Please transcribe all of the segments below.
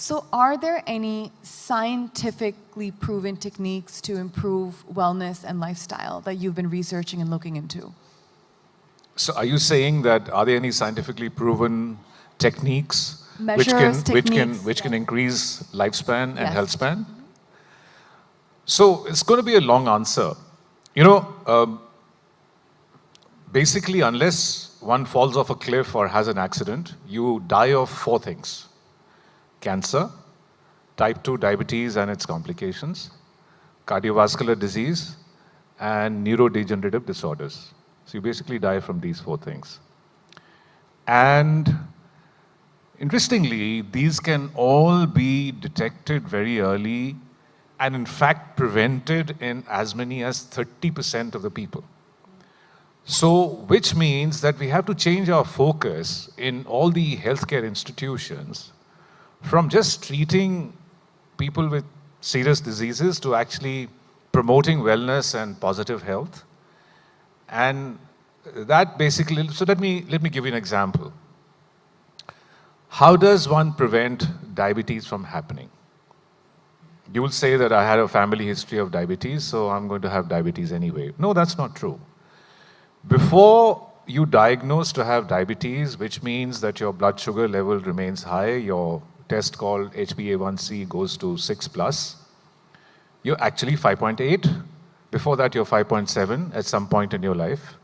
So are there any scientifically proven techniques to improve wellness and lifestyle that you've been researching and looking into? So are you saying that are there any scientifically proven techniques Measures, which can increase lifespan and Yes. health span? So it's going to be a long answer. You know, basically, unless one falls off a cliff or has an accident, you die of 4 things: cancer, type 2 diabetes and its complications, cardiovascular disease, and neurodegenerative disorders. So you basically die from these 4 things. And interestingly, these can all be detected very early and in fact prevented in as many as 30% of the people. So, which means that we have to change our focus in all the healthcare institutions from just treating people with serious diseases to actually promoting wellness and positive health. And that basically, so let me give you an example. How does one prevent diabetes from happening? You will say that I had a family history of diabetes, so I'm going to have diabetes anyway. No, that's not true. Before you diagnose to have diabetes, which means that your blood sugar level remains high, your test called HbA1c goes to 6+, you're actually 5.8. Before that, you're 5.7 at some point in your life.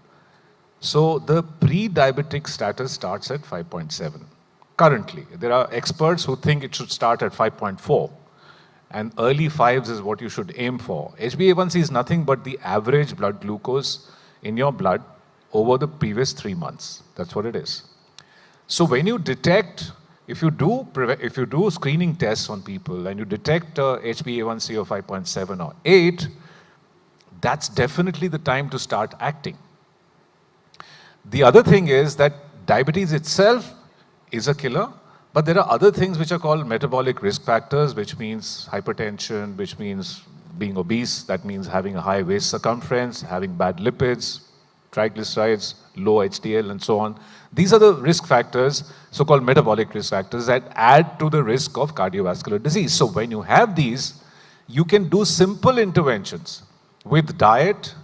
So the pre-diabetic status starts at 5.7. Currently, there are experts who think it should start at 5.4. And early 5s is what you should aim for. HbA1c is nothing but the average blood glucose in your blood over the previous 3 months. That's what it is. So when you detect, if you do screening tests on people and you detect HbA1c of 5.7 or 8, that's definitely the time to start acting. The other thing is that diabetes itself is a killer, but there are other things which are called metabolic risk factors, which means hypertension, which means being obese, that means having a high waist circumference, having bad lipids, triglycerides, low HDL, and so on. These are the risk factors, so-called metabolic risk factors, that add to the risk of cardiovascular disease. So when you have these, you can do simple interventions with diet,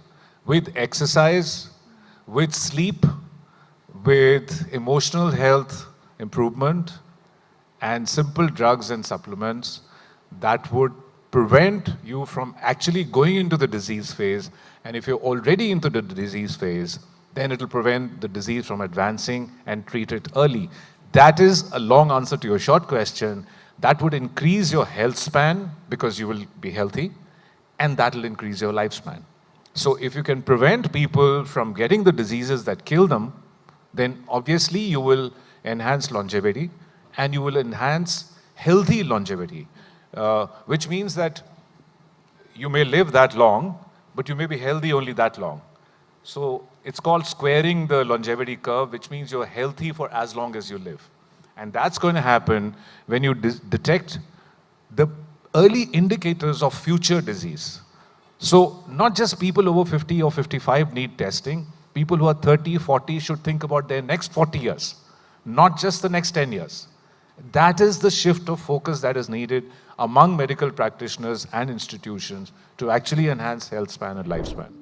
with exercise, with sleep, with emotional health improvement, and simple drugs and supplements that would prevent you from actually going into the disease phase. And if you're already into the disease phase, then it will prevent the disease from advancing and treat it early. That is a long answer to your short question. That would increase your health span because you will be healthy, and that will increase your lifespan. So if you can prevent people from getting the diseases that kill them, then obviously you will enhance longevity and you will enhance healthy longevity, which means that you may live that long, but you may be healthy only that long. So it's called squaring the longevity curve, which means you're healthy for as long as you live. And that's going to happen when you detect the early indicators of future disease. So not just people over 50 or 55 need testing. People who are 30, 40 should think about their next 40 years, not just the next 10 years. That is the shift of focus that is needed among medical practitioners and institutions to actually enhance health span and lifespan.